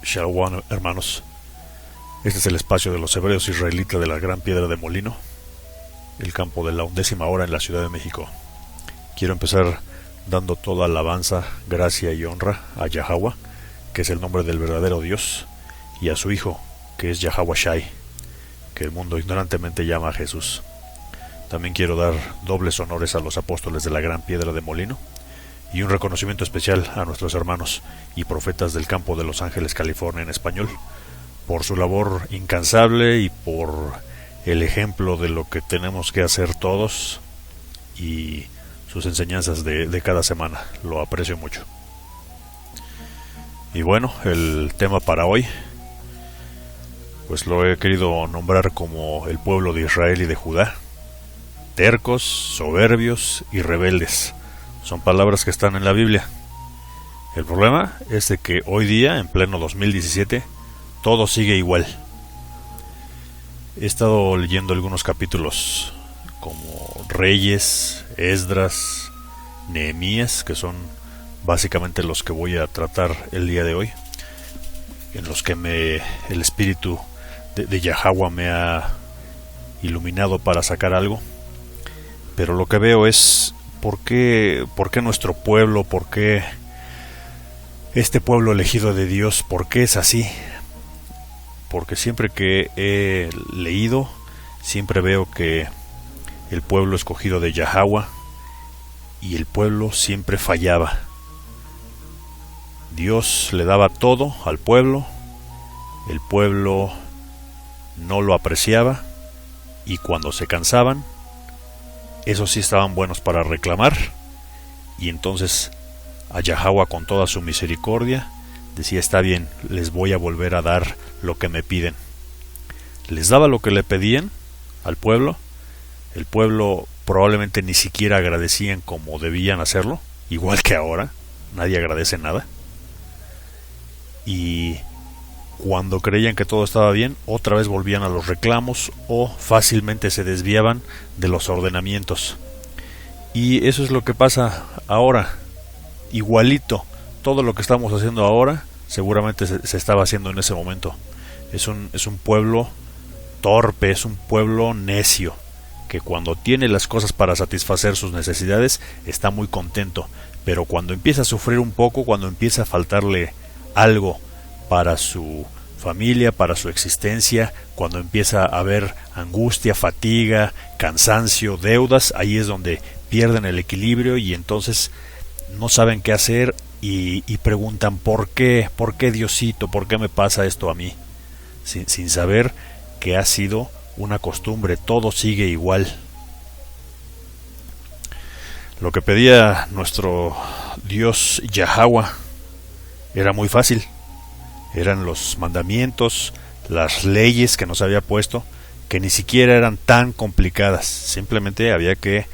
Shalom, hermanos. Este es el espacio de los hebreos israelitas de la Gran Piedra de Molino, el campo de la 11ª hora en la Ciudad de México. Quiero empezar dando toda alabanza, gracia y honra a Yahweh, que es el nombre del verdadero Dios, y a su Hijo, que es Yahweh Shai, que el mundo ignorantemente llama a Jesús. También quiero dar dobles honores a los apóstoles de la Gran Piedra de Molino, y un reconocimiento especial a nuestros hermanos y profetas del campo de Los Ángeles, California en español, por su labor incansable y por el ejemplo de lo que tenemos que hacer todos y sus enseñanzas de cada semana. Lo aprecio mucho. Y bueno, el tema para hoy, pues lo he querido nombrar como el pueblo de Israel y de Judá, tercos, soberbios y rebeldes. Son palabras que están en la Biblia. El problema es de que hoy día, en pleno 2017, todo sigue igual. He estado leyendo algunos capítulos como Reyes, Esdras, Nehemías, que son básicamente los que voy a tratar el día de hoy, en los que el espíritu de Yahweh me ha iluminado para sacar algo. Pero lo que veo es ¿por qué nuestro pueblo, por qué este pueblo elegido de Dios, por qué es así? Porque siempre que he leído, siempre veo que el pueblo escogido de Yahweh y el pueblo siempre fallaba. Dios le daba todo al pueblo, el pueblo no lo apreciaba, y cuando se cansaban, esos sí estaban buenos para reclamar, y entonces a Yahweh, con toda su misericordia, decía: está bien, les voy a volver a dar lo que me piden. Les daba lo que le pedían al pueblo. El pueblo probablemente ni siquiera agradecían como debían hacerlo, igual que ahora, nadie agradece nada. Y cuando creían que todo estaba bien, otra vez volvían a los reclamos o fácilmente se desviaban de los ordenamientos. Y eso es lo que pasa ahora. Igualito, todo lo que estamos haciendo ahora seguramente se estaba haciendo en ese momento. Es un pueblo torpe, es un pueblo necio, que cuando tiene las cosas para satisfacer sus necesidades está muy contento, pero cuando empieza a sufrir un poco, cuando empieza a faltarle algo para su familia, para su existencia, cuando empieza a haber angustia, fatiga, cansancio, deudas, ahí es donde pierden el equilibrio y entonces no saben qué hacer y preguntan ¿por qué Diosito? ¿Por qué me pasa esto a mí? Sin saber que ha sido una costumbre, todo sigue igual. Lo que pedía nuestro Dios Yahweh era muy fácil. Eran los mandamientos, las leyes que nos había puesto, que ni siquiera eran tan complicadas. Simplemente había que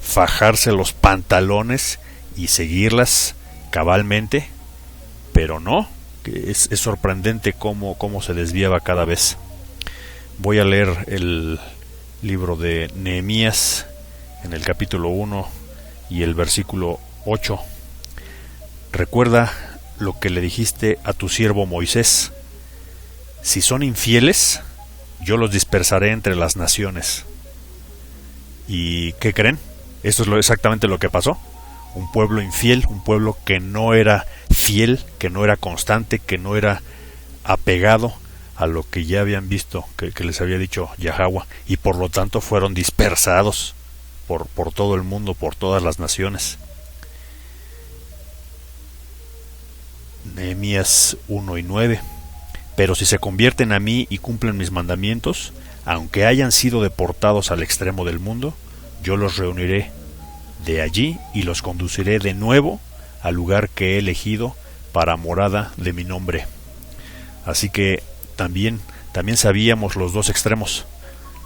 fajarse los pantalones y seguirlas cabalmente, pero no, que es sorprendente cómo se desviaba cada vez. Voy a leer el libro de Nehemías en el capítulo 1 y el versículo 8. Recuerda lo que le dijiste a tu siervo Moisés: si son infieles, yo los dispersaré entre las naciones. ¿Y qué creen? Esto es exactamente lo que pasó. Un pueblo infiel, un pueblo que no era fiel, que no era constante, que no era apegado a lo que ya habían visto, que les había dicho Yahweh, y por lo tanto fueron dispersados por todo el mundo, por todas las naciones. Nehemías 1 y 9. Pero si se convierten a mí y cumplen mis mandamientos, aunque hayan sido deportados al extremo del mundo, yo los reuniré de allí y los conduciré de nuevo al lugar que he elegido para morada de mi nombre. Así que también sabíamos los dos extremos.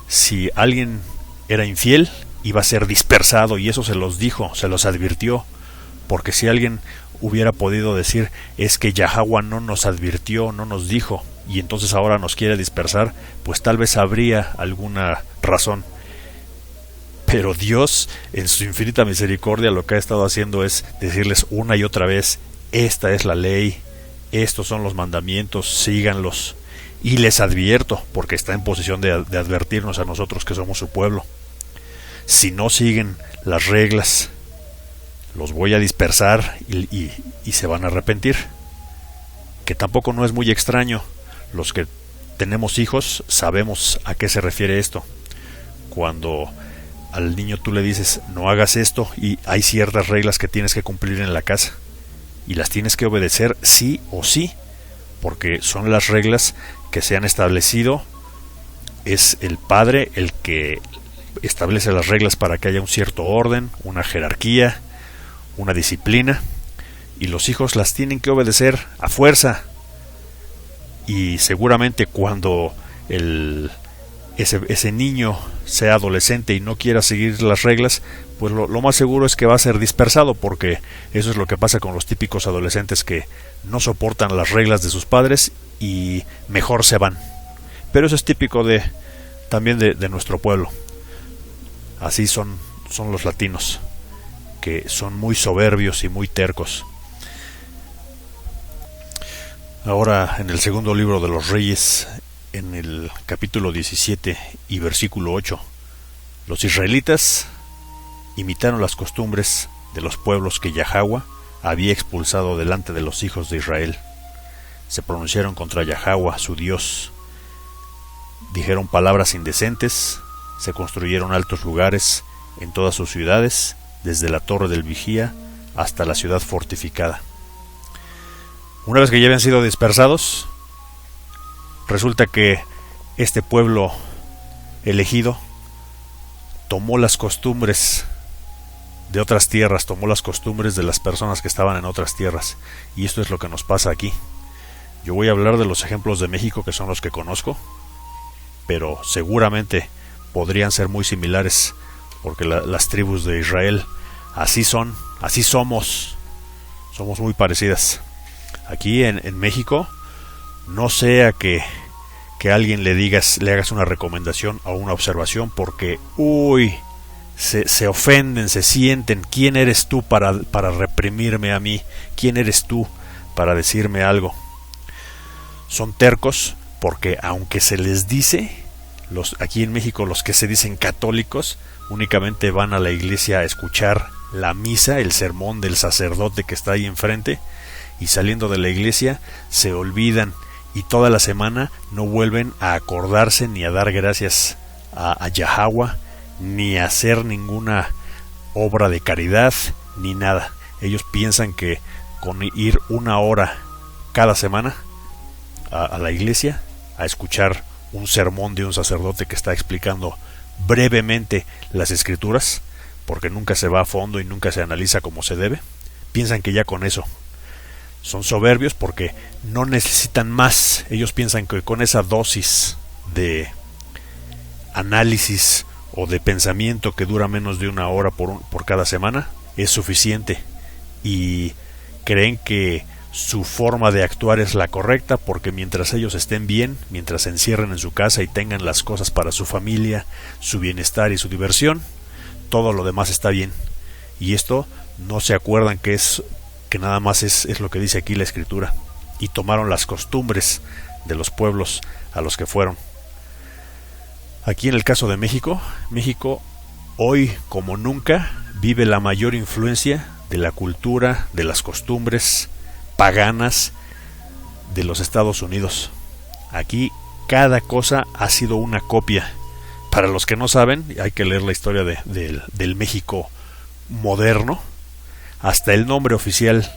Si alguien era infiel, iba a ser dispersado, y eso se los dijo, se los advirtió, porque si alguien hubiera podido decir: es que Yahweh no nos advirtió, no nos dijo, y entonces ahora nos quiere dispersar, pues tal vez habría alguna razón. Pero Dios, en su infinita misericordia, lo que ha estado haciendo es decirles una y otra vez: esta es la ley, estos son los mandamientos, síganlos. Y les advierto, porque está en posición de advertirnos a nosotros que somos su pueblo. Si no siguen las reglas, los voy a dispersar y se van a arrepentir. Que tampoco no es muy extraño. Los que tenemos hijos sabemos a qué se refiere esto. Cuando al niño tú le dices no hagas esto, y hay ciertas reglas que tienes que cumplir en la casa y las tienes que obedecer sí o sí, porque son las reglas que se han establecido. Es el padre el que establece las reglas para que haya un cierto orden, una jerarquía, una disciplina, y los hijos las tienen que obedecer a fuerza. Y seguramente cuando ese niño sea adolescente y no quiera seguir las reglas, pues lo más seguro es que va a ser dispersado, porque eso es lo que pasa con los típicos adolescentes que no soportan las reglas de sus padres y mejor se van. Pero eso es típico también de nuestro pueblo. Así son los latinos, que son muy soberbios y muy tercos. Ahora, en el segundo libro de los Reyes, en el capítulo 17 y versículo 8, los israelitas imitaron las costumbres de los pueblos que Yahweh había expulsado delante de los hijos de Israel. Se pronunciaron contra Yahweh, su Dios. Dijeron palabras indecentes, se construyeron altos lugares en todas sus ciudades, desde la torre del vigía hasta la ciudad fortificada. Una vez que ya habían sido dispersados, resulta que este pueblo elegido tomó las costumbres de otras tierras, tomó las costumbres de las personas que estaban en otras tierras, y esto es lo que nos pasa aquí. Yo voy a hablar de los ejemplos de México, que son los que conozco, pero seguramente podrían ser muy similares, porque las tribus de Israel así son, así somos muy parecidas. Aquí en México, no sea que alguien le hagas una recomendación o una observación, porque se ofenden, se sienten. ¿Quién eres tú para reprimirme a mí? ¿Quién eres tú para decirme algo? Son tercos, porque aunque se les dice, aquí en México los que se dicen católicos únicamente van a la iglesia a escuchar la misa, el sermón del sacerdote que está ahí enfrente, y saliendo de la iglesia se olvidan, y toda la semana no vuelven a acordarse ni a dar gracias a Yahweh, ni a hacer ninguna obra de caridad, ni nada. Ellos piensan que con ir una hora cada semana a la iglesia a escuchar un sermón de un sacerdote que está explicando brevemente las escrituras, porque nunca se va a fondo y nunca se analiza como se debe, piensan que ya con eso son soberbios, porque no necesitan más. Ellos piensan que con esa dosis de análisis o de pensamiento que dura menos de una hora por cada semana es suficiente, y creen que su forma de actuar es la correcta, porque mientras ellos estén bien, mientras se encierren en su casa y tengan las cosas para su familia, su bienestar y su diversión, todo lo demás está bien. Y esto no se acuerdan que nada más es lo que dice aquí la escritura, y tomaron las costumbres de los pueblos a los que fueron. Aquí en el caso de México hoy como nunca vive la mayor influencia de la cultura, de las costumbres paganas de los Estados Unidos. Aquí cada cosa ha sido una copia. Para los que no saben, hay que leer la historia del México moderno. Hasta el nombre oficial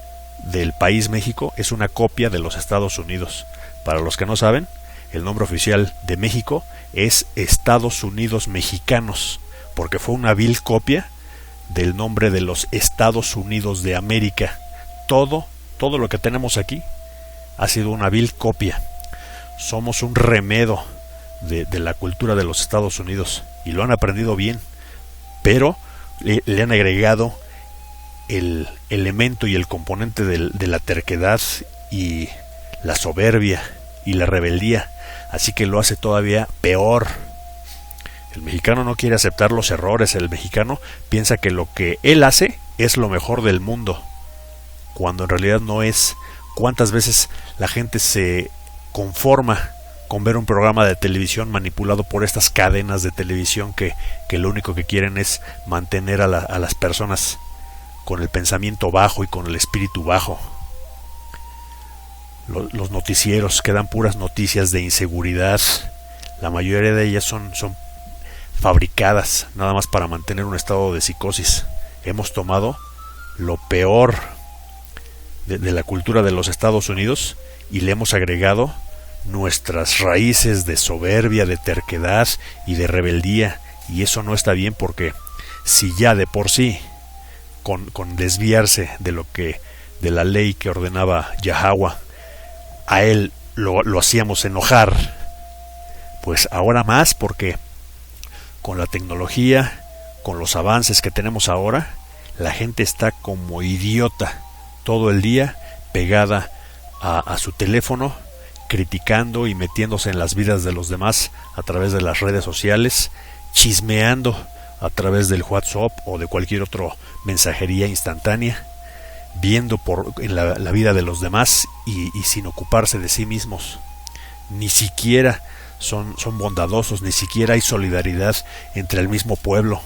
del país México es una copia de los Estados Unidos. Para los que no saben, el nombre oficial de México es Estados Unidos Mexicanos, porque fue una vil copia del nombre de los Estados Unidos de América. Todo lo que tenemos aquí ha sido una vil copia. Somos un remedo de la cultura de los Estados Unidos, y lo han aprendido bien, pero le han agregado el elemento y el componente de la terquedad y la soberbia y la rebeldía, así que lo hace todavía peor. El mexicano no quiere aceptar los errores. El mexicano piensa que lo que él hace es lo mejor del mundo, cuando en realidad no es, ¿Cuántas veces la gente se conforma con ver un programa de televisión manipulado por estas cadenas de televisión que lo único que quieren es mantener a las personas con el pensamiento bajo y con el espíritu bajo? Los noticieros que dan puras noticias de inseguridad, la mayoría de ellas son fabricadas nada más para mantener un estado de psicosis. Hemos tomado lo peor de la cultura de los Estados Unidos y le hemos agregado nuestras raíces de soberbia, de terquedad y de rebeldía, y eso no está bien, porque si ya de por sí con desviarse de la ley que ordenaba Yahweh, a él lo hacíamos enojar, pues ahora más, porque con la tecnología, con los avances que tenemos ahora, la gente está como idiota todo el día pegada a su teléfono, criticando y metiéndose en las vidas de los demás a través de las redes sociales, chismeando a través del WhatsApp o de cualquier otra mensajería instantánea, viendo en la vida de los demás y sin ocuparse de sí mismos. Ni siquiera son bondadosos, ni siquiera hay solidaridad entre el mismo pueblo.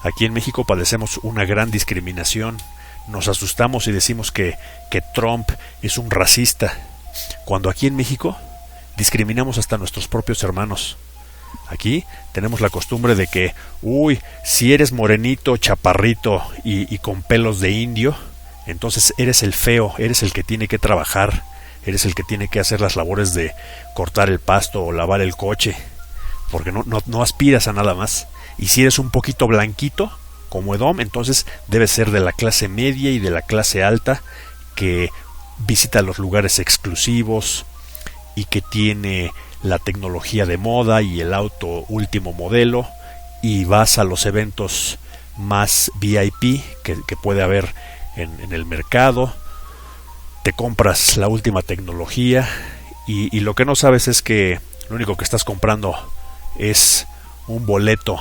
Aquí en México padecemos una gran discriminación. Nos asustamos y decimos que Trump es un racista, cuando aquí en México discriminamos hasta nuestros propios hermanos. Aquí tenemos la costumbre de que, si eres morenito, chaparrito y con pelos de indio, entonces eres el feo, eres el que tiene que trabajar, eres el que tiene que hacer las labores de cortar el pasto o lavar el coche, porque no aspiras a nada más. Y si eres un poquito blanquito, como Edom, entonces debe ser de la clase media y de la clase alta, que visita los lugares exclusivos y que tiene la tecnología de moda y el auto último modelo, y vas a los eventos más VIP que puede haber en el mercado, te compras la última tecnología y lo que no sabes es que lo único que estás comprando es un boleto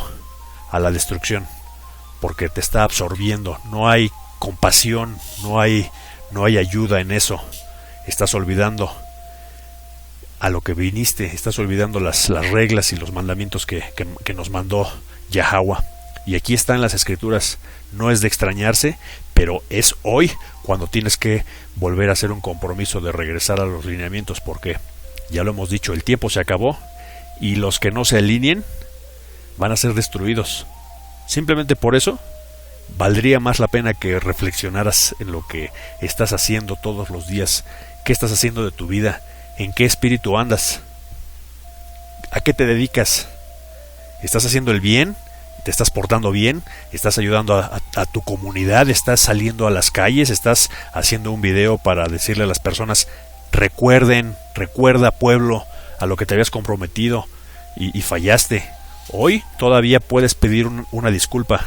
a la destrucción, porque te está absorbiendo. No hay compasión, no hay ayuda en eso. Estás olvidando a lo que viniste, estás olvidando las reglas y los mandamientos que nos mandó Yahweh. Y aquí está en las escrituras. No es de extrañarse, pero es hoy cuando tienes que volver a hacer un compromiso de regresar a los lineamientos, porque ya lo hemos dicho, el tiempo se acabó y los que no se alineen van a ser destruidos. Simplemente por eso valdría más la pena que reflexionaras en lo que estás haciendo todos los días. ¿Qué estás haciendo de tu vida? ¿En qué espíritu andas? ¿A qué te dedicas? ¿Estás haciendo el bien? ¿Te estás portando bien? ¿Estás ayudando a tu comunidad? ¿Estás saliendo a las calles? ¿Estás haciendo un video para decirle a las personas: recuerda, pueblo, a lo que te habías comprometido y fallaste? Hoy todavía puedes pedir una disculpa,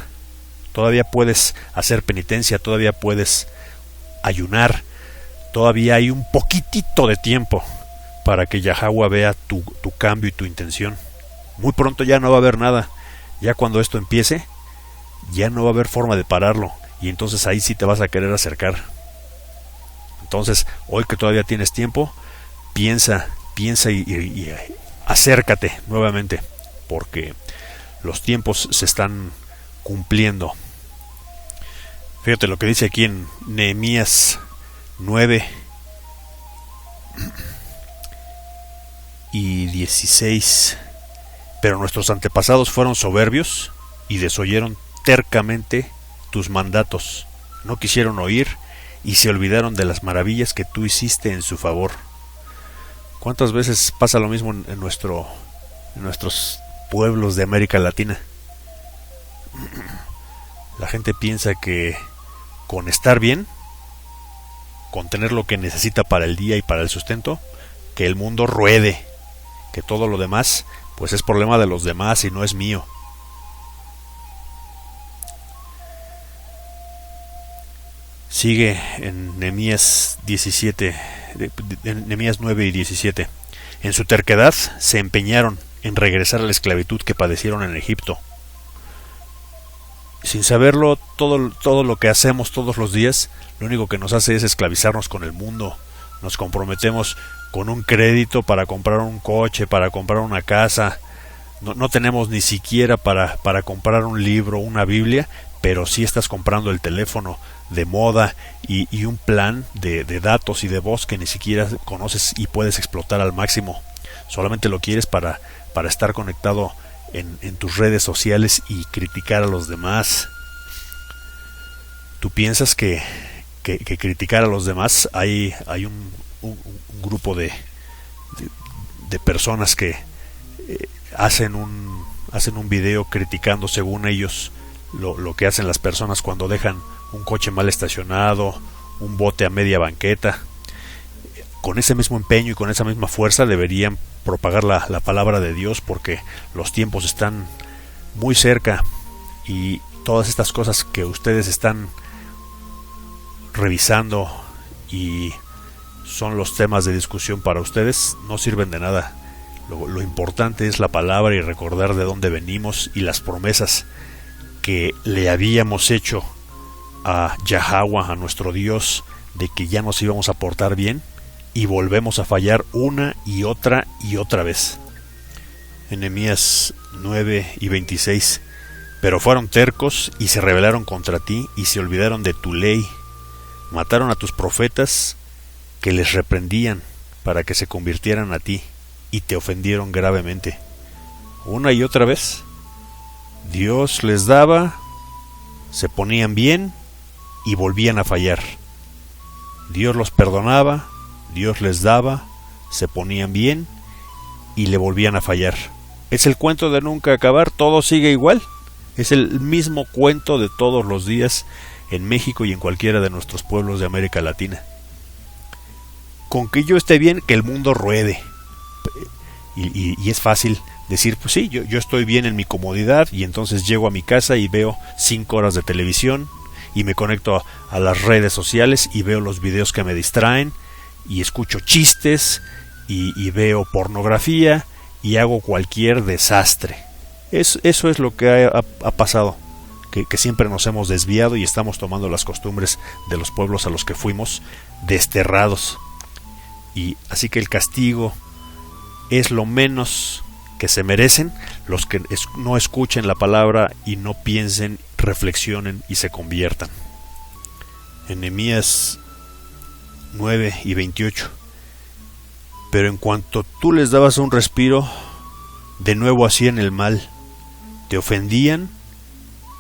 todavía puedes hacer penitencia, todavía puedes ayunar, todavía hay un poquitito de tiempo para que Yahweh vea tu cambio y tu intención. Muy pronto ya no va a haber nada. Ya cuando esto empiece, ya no va a haber forma de pararlo, y entonces ahí sí te vas a querer acercar. Entonces, hoy que todavía tienes tiempo, piensa y acércate nuevamente, porque los tiempos se están cumpliendo. Fíjate lo que dice aquí en Nehemías 9 y 16. Pero nuestros antepasados fueron soberbios y desoyeron tercamente tus mandatos. No quisieron oír y se olvidaron de las maravillas que tú hiciste en su favor. ¿Cuántas veces pasa lo mismo en nuestros pueblos de América Latina? La gente piensa que con estar bien, con tener lo que necesita para el día y para el sustento, que el mundo ruede, que todo lo demás pues es problema de los demás y no es mío. Sigue en Nehemías 17, en Nehemías 9 y 17. En su terquedad se empeñaron en regresar a la esclavitud que padecieron en Egipto. sin saberlo, todo lo que hacemos todos los días, lo único que nos hace es esclavizarnos con el mundo. Nos comprometemos con un crédito para comprar un coche, para comprar una casa. No tenemos ni siquiera para comprar un libro, una Biblia, pero sí estás comprando el teléfono de moda y un plan de datos y de voz que ni siquiera conoces y puedes explotar al máximo. Solamente lo quieres para estar conectado en tus redes sociales y criticar a los demás. ¿Tú piensas que criticar a los demás hay un grupo de personas que hacen un video criticando según ellos lo que hacen las personas cuando dejan un coche mal estacionado, un bote a media banqueta? Con ese mismo empeño y con esa misma fuerza deberían propagar la palabra de Dios, porque los tiempos están muy cerca y todas estas cosas que ustedes están revisando y son los temas de discusión para ustedes no sirven de nada. Lo importante es la palabra y recordar de dónde venimos y las promesas que le habíamos hecho a Yahweh, a nuestro Dios, de que ya nos íbamos a portar bien, y volvemos a fallar una y otra vez. En Nehemías 9:26: pero fueron tercos y se rebelaron contra ti y se olvidaron de tu ley. Mataron a tus profetas que les reprendían para que se convirtieran a ti y te ofendieron gravemente. Una y otra vez Dios les daba, se ponían bien y volvían a fallar. Dios los perdonaba, Dios les daba, se ponían bien y le volvían a fallar. Es el cuento de nunca acabar, todo sigue igual. Es el mismo cuento de todos los días en México y en cualquiera de nuestros pueblos de América Latina. Con que yo esté bien, que el mundo ruede. Y es fácil decir, pues sí, yo estoy bien en mi comodidad, y entonces llego a mi casa y veo 5 horas de televisión y me conecto a las redes sociales y veo los videos que me distraen y escucho chistes y veo pornografía y hago cualquier desastre. Eso es lo que ha pasado, que siempre nos hemos desviado y estamos tomando las costumbres de los pueblos a los que fuimos desterrados. Y así que el castigo es lo menos que se merecen los que no escuchen la palabra y no piensen, reflexionen y se conviertan. En Nehemías 9:28: pero en cuanto tú les dabas un respiro, de nuevo hacían el mal, te ofendían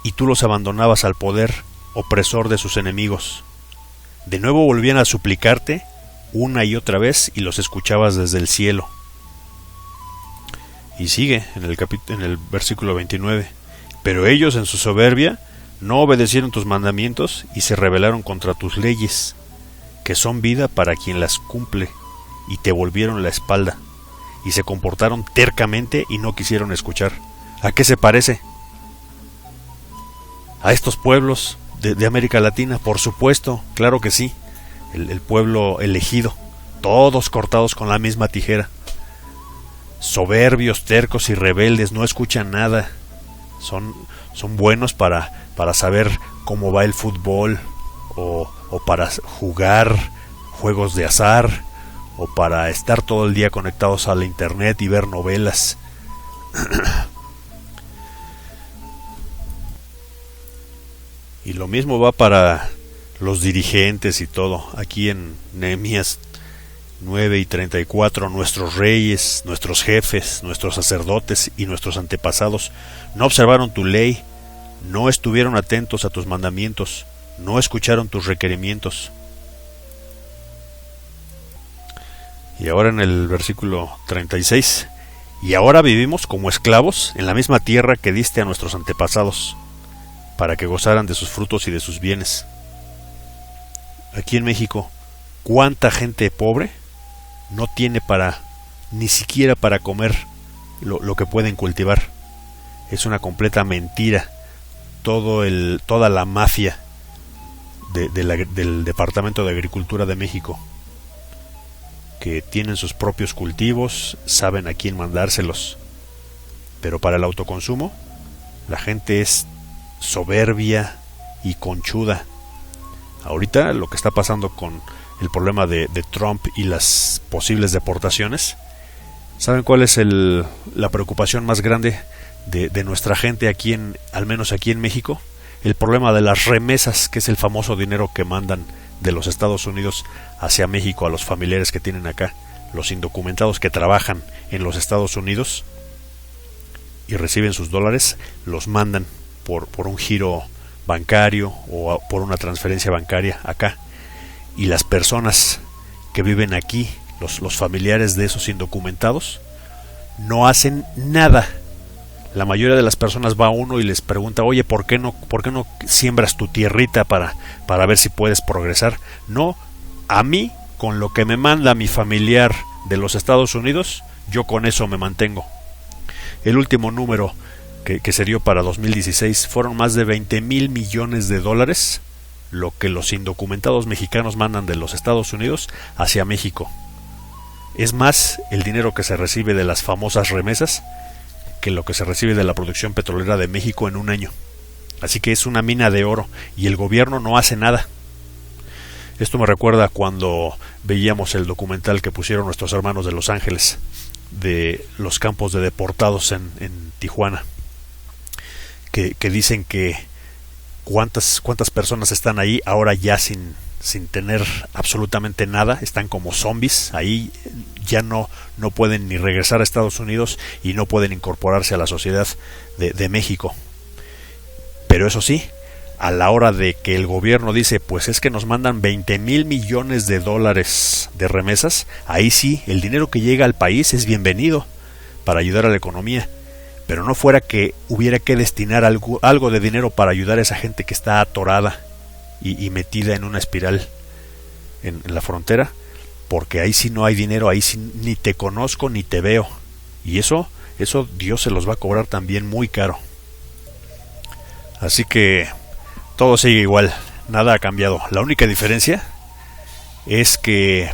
y tú los abandonabas al poder opresor de sus enemigos. De nuevo volvían a suplicarte una y otra vez y los escuchabas desde el cielo. Y sigue en el versículo 29: pero ellos en su soberbia no obedecieron tus mandamientos y se rebelaron contra tus leyes, que son vida para quien las cumple, y te volvieron la espalda, y se comportaron tercamente y no quisieron escuchar. ¿A qué se parece? ¿A estos pueblos de América Latina? Por supuesto, claro que sí. El pueblo elegido, todos cortados con la misma tijera. Soberbios, tercos y rebeldes, no escuchan nada. Son buenos para saber cómo va el fútbol, o para jugar juegos de azar, o para estar todo el día conectados a la internet y ver novelas. Y lo mismo va para los dirigentes y todo. Aquí en Nehemías 9:34: nuestros reyes, nuestros jefes, nuestros sacerdotes y nuestros antepasados no observaron tu ley, no estuvieron atentos a tus mandamientos, no escucharon tus requerimientos. Y ahora en el versículo 36: y ahora vivimos como esclavos en la misma tierra que diste a nuestros antepasados, para que gozaran de sus frutos y de sus bienes. Aquí en México, ¿cuánta gente pobre no tiene ni siquiera para comer lo que pueden cultivar? Es una completa mentira. Toda la mafia del Departamento de Agricultura de México, que tienen sus propios cultivos, saben a quién mandárselos, pero para el autoconsumo la gente es soberbia y conchuda. Ahorita lo que está pasando con el problema de Trump y las posibles deportaciones, ¿saben cuál es la preocupación más grande de nuestra gente aquí al menos aquí en México? El problema de las remesas, que es el famoso dinero que mandan de los Estados Unidos hacia México a los familiares que tienen acá, los indocumentados que trabajan en los Estados Unidos y reciben sus dólares, los mandan por un giro bancario o por una transferencia bancaria acá, y las personas que viven aquí, los familiares de esos indocumentados, no hacen nada. La mayoría de las personas va a uno y les pregunta, oye, ¿por qué no siembras tu tierrita para ver si puedes progresar? No, a mí, con lo que me manda mi familiar de los Estados Unidos, yo con eso me mantengo. El último número que se dio para 2016 fueron más de 20,000 millones de dólares, lo que los indocumentados mexicanos mandan de los Estados Unidos hacia México. Es más el dinero que se recibe de las famosas remesas que lo que se recibe de la producción petrolera de México en un año. Así que es una mina de oro y el gobierno no hace nada. Esto me recuerda cuando veíamos el documental que pusieron nuestros hermanos de Los Ángeles de los campos de deportados en Tijuana, que dicen que cuántas personas están ahí ahora ya sin tener absolutamente nada, están como zombies, ahí ya no pueden ni regresar a Estados Unidos y no pueden incorporarse a la sociedad de México. Pero eso sí, a la hora de que el gobierno dice, pues es que nos mandan 20,000 millones de dólares de remesas, ahí sí, el dinero que llega al país es bienvenido para ayudar a la economía. Pero no fuera que hubiera que destinar algo de dinero para ayudar a esa gente que está atorada y metida en una espiral en la frontera, porque ahí sí no hay dinero, ahí sí ni te conozco ni te veo, y eso Dios se los va a cobrar también muy caro. Así que todo sigue igual, nada ha cambiado. La única diferencia es que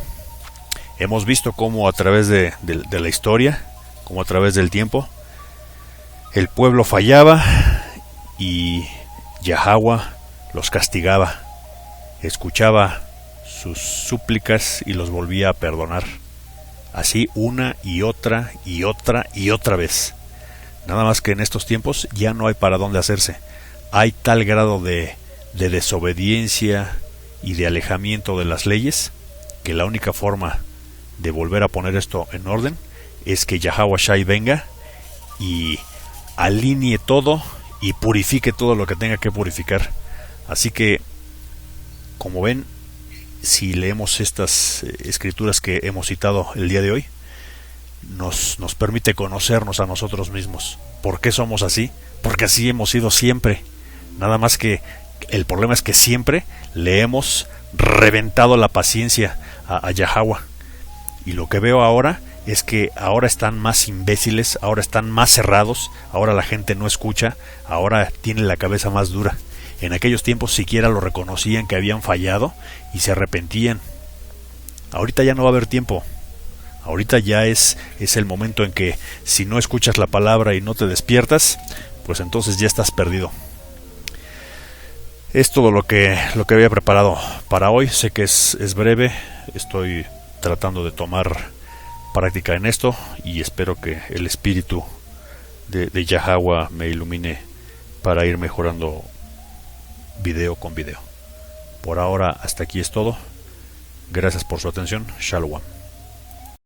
hemos visto cómo a través de la historia, como a través del tiempo, el pueblo fallaba y Yahweh los castigaba, escuchaba sus súplicas y los volvía a perdonar. Así una y otra y otra y otra vez. Nada más que en estos tiempos ya no hay para dónde hacerse. Hay tal grado de desobediencia y de alejamiento de las leyes que la única forma de volver a poner esto en orden es que Yahweh Shai venga y alinee todo y purifique todo lo que tenga que purificar. Así que, como ven, si leemos estas escrituras que hemos citado el día de hoy, nos permite conocernos a nosotros mismos. ¿Por qué somos así? Porque así hemos sido siempre. Nada más que el problema es que siempre le hemos reventado la paciencia a Yahweh. Y lo que veo ahora es que ahora están más imbéciles, ahora están más cerrados, ahora la gente no escucha, ahora tiene la cabeza más dura. En aquellos tiempos siquiera lo reconocían que habían fallado y se arrepentían. Ahorita ya no va a haber tiempo. Ahorita ya es el momento en que si no escuchas la palabra y no te despiertas, pues entonces ya estás perdido. Es todo lo que había preparado para hoy. Sé que es breve. Estoy tratando de tomar práctica en esto y espero que el espíritu de Yahweh me ilumine para ir mejorando video con video. Por ahora hasta aquí es todo. Gracias por su atención. Shalom.